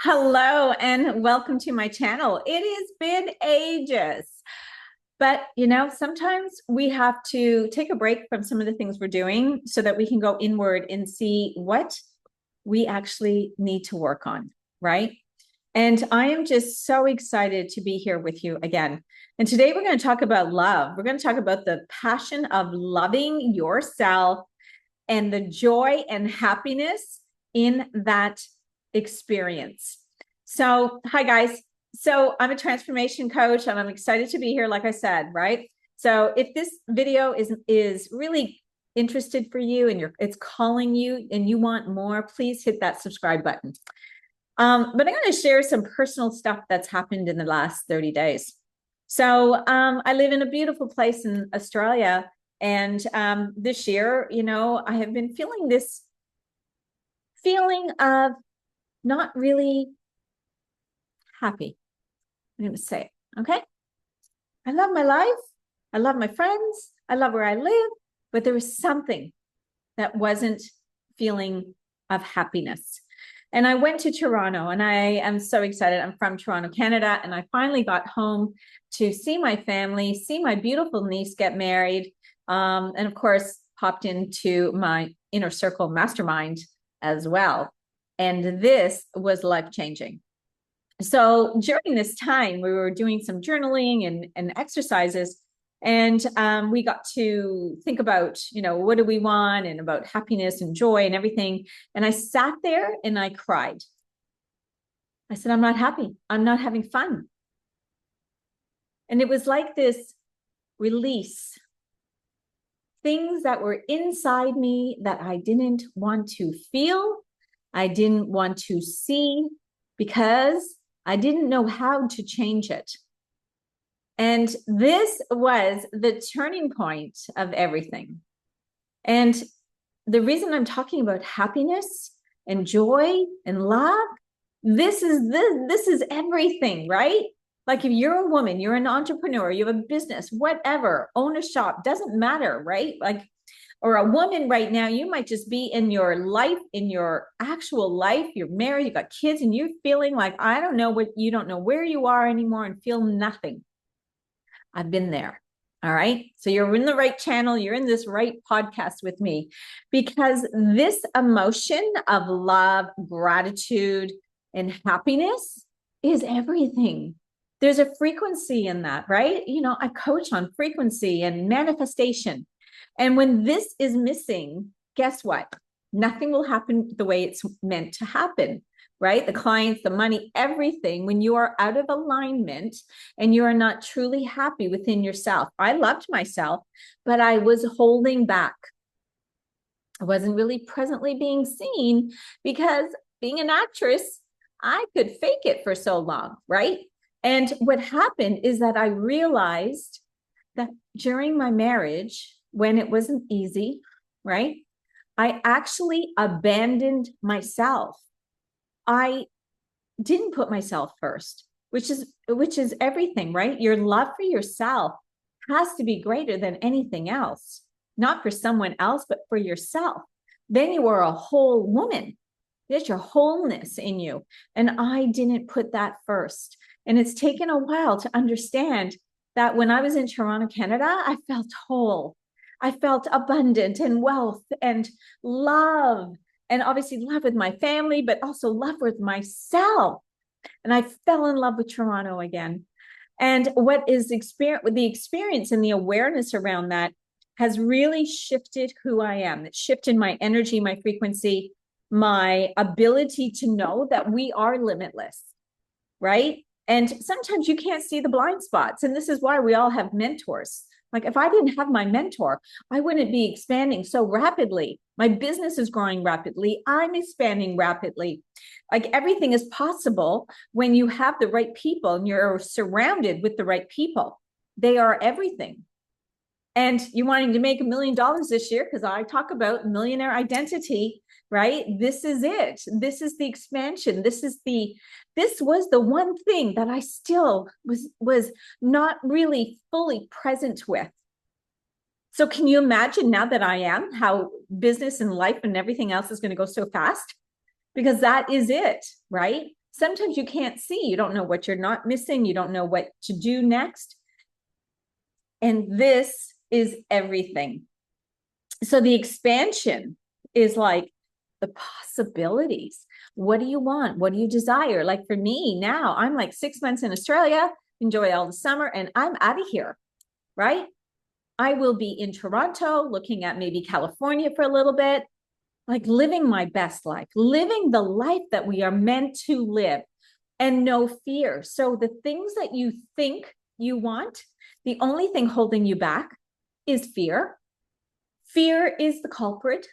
Hello and welcome to my channel. It has been ages, but sometimes we have to take a break from some of the things we're doing so that we can go inward and see what we actually need to work on, right? And I am just so excited to be here with you again. And today we're going to talk about love. We're going to talk about the passion of loving yourself and the joy and happiness in that experience. So, hi guys. So, I'm a transformation coach and I'm excited to be here, like I said, right? So, if this video is really interested for you and it's calling you and you want more, please hit that subscribe button. But I'm going to share some personal stuff that's happened in the last 30 days. So, I live in a beautiful place in Australia. And this year, I have been feeling this feeling of not really happy. I'm going to say it. Okay. I love my life. I love my friends. I love where I live. But there was something that wasn't feeling of happiness. And I went to Toronto and I am so excited. I'm from Toronto, Canada. And I finally got home to see my family, see my beautiful niece get married. And of course, popped into my inner circle mastermind as well. And this was life-changing. So during this time, we were doing some journaling and exercises, and we got to think about, what do we want and about happiness and joy and everything. And I sat there and I cried. I said, I'm not happy. I'm not having fun. And it was like this release. Things that were inside me that I didn't want to feel, I didn't want to see, because I didn't know how to change it. And this was the turning point of everything. And the reason I'm talking about happiness and joy and love, this is everything, right? Like if you're a woman, you're an entrepreneur, you have a business, whatever, own a shop, doesn't matter, right? Like, or a woman right now, you might just be in your life, in your actual life, you're married, you got kids, and you're feeling like, I don't know what, you don't know where you are anymore and feel nothing. I've been there. All right. So you're in the right channel. You're in this right podcast with me, because this emotion of love, gratitude, and happiness is everything. There's a frequency in that, right? I coach on frequency and manifestation. And when this is missing, guess what? Nothing will happen the way it's meant to happen, right? The clients, the money, everything, when you are out of alignment and you are not truly happy within yourself. I loved myself, but I was holding back. I wasn't really presently being seen, because being an actress, I could fake it for so long, right? And what happened is that I realized that during my marriage, when it wasn't easy, right? I actually abandoned myself. I didn't put myself first, which is everything, right? Your love for yourself has to be greater than anything else, not for someone else, but for yourself. Then you are a whole woman. There's your wholeness in you. And I didn't put that first. And it's taken a while to understand that when I was in Toronto, Canada, I felt whole. I felt abundant and wealth and love, and obviously love with my family, but also love with myself. And I fell in love with Toronto again. And what is the experience and the awareness around that has really shifted who I am. It shifted my energy, my frequency, my ability to know that we are limitless, right? And sometimes you can't see the blind spots. And this is why we all have mentors. Like if I didn't have my mentor, I wouldn't be expanding so rapidly. My business is growing rapidly. I'm expanding rapidly. Like everything is possible when you have the right people and you're surrounded with the right people. They are everything. And you're wanting to make $1 million this year, because I talk about millionaire identity, right? This is it. This is the expansion. This was the one thing that I still was not really fully present with. So can you imagine now that I am, how business and life and everything else is going to go so fast? Because that is it, right? Sometimes you can't see, you don't know what you're not missing, you don't know what to do next. And this is everything. So the expansion is like the possibilities. What do you want? What do you desire? Like for me now, I'm like 6 months in Australia, enjoy all the summer, and I'm out of here, right? I will be in Toronto, looking at maybe California for a little bit, like living my best life, living the life that we are meant to live, and no fear. So the things that you think you want, the only thing holding you back is fear. Fear is the culprit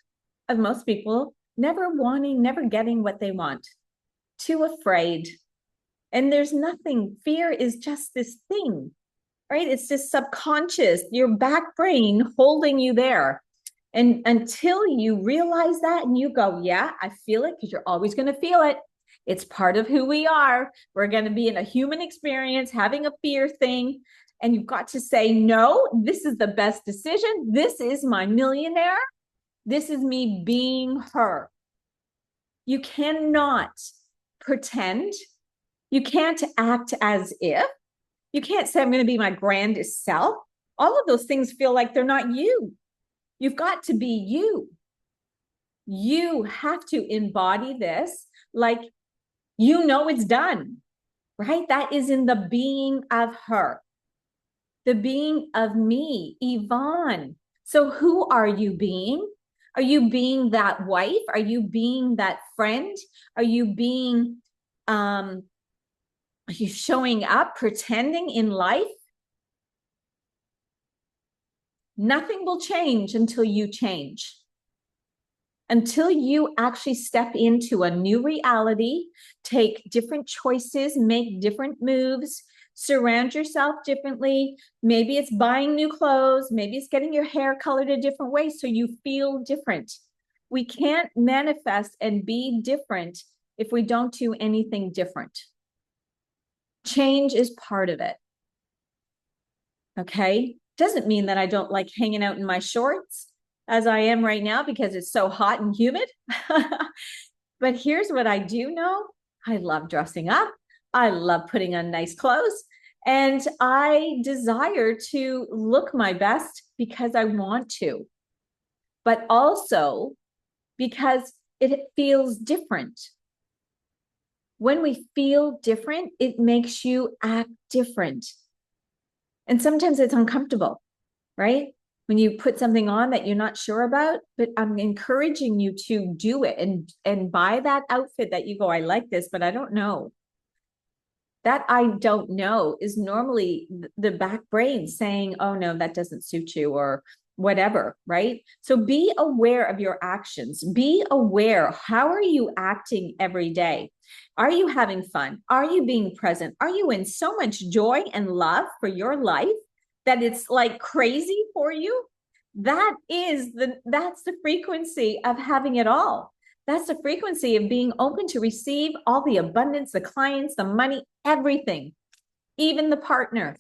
of most people never wanting, never getting what they want. Too afraid. And there's nothing. Fear is just this thing, right? It's just subconscious, your back brain holding you there. And until you realize that and you go, yeah, I feel it, because you're always going to feel it. It's part of who we are. We're going to be in a human experience, having a fear thing. And you've got to say, no, this is the best decision. This is my millionaire. This is me being her. You cannot pretend. You can't act as if. You can't say, I'm going to be my grandest self. All of those things feel like they're not you. You've got to be you. You have to embody this like you know it's done, right? That is in the being of her, the being of me, Yvonne. So who are you being? Are you being that wife? Are you being that friend? Are you being, are you showing up, pretending in life? Nothing will change until you change. Until you actually step into a new reality, take different choices, make different moves, surround yourself differently. Maybe it's buying new clothes. Maybe it's getting your hair colored a different way so you feel different. We can't manifest and be different if we don't do anything different. Change is part of it. Okay? Doesn't mean that I don't like hanging out in my shorts as I am right now because it's so hot and humid. But here's what I do know. I love dressing up. I love putting on nice clothes. And I desire to look my best because I want to, but also because it feels different. When we feel different, it makes you act different. And sometimes it's uncomfortable, right? When you put something on that you're not sure about, but I'm encouraging you to do it and buy that outfit that you go, I like this, but I don't know. That I don't know is normally the back brain saying, oh no, that doesn't suit you or whatever, right? So be aware of your actions. Be aware. How are you acting every day? Are you having fun? Are you being present? Are you in so much joy and love for your life that it's like crazy for you? That's the frequency of having it all. That's the frequency of being open to receive all the abundance, the clients, the money, everything, even the partner.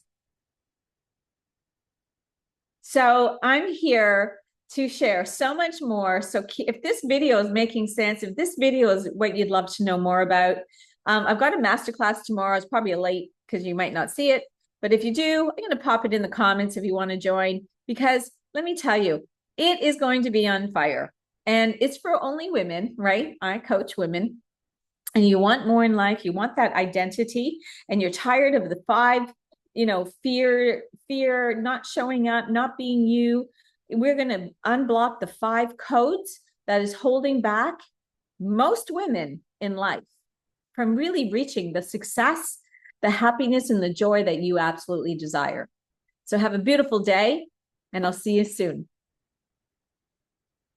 So I'm here to share so much more. So if this video is making sense, if this video is what you'd love to know more about, I've got a masterclass tomorrow. It's probably late because you might not see it. But if you do, I'm going to pop it in the comments if you want to join, because let me tell you, it is going to be on fire. And it's for only women, right? I coach women. And you want more in life. You want that identity. And you're tired of the 5, fear, not showing up, not being you. We're going to unblock the 5 codes that is holding back most women in life from really reaching the success, the happiness, and the joy that you absolutely desire. So have a beautiful day, and I'll see you soon.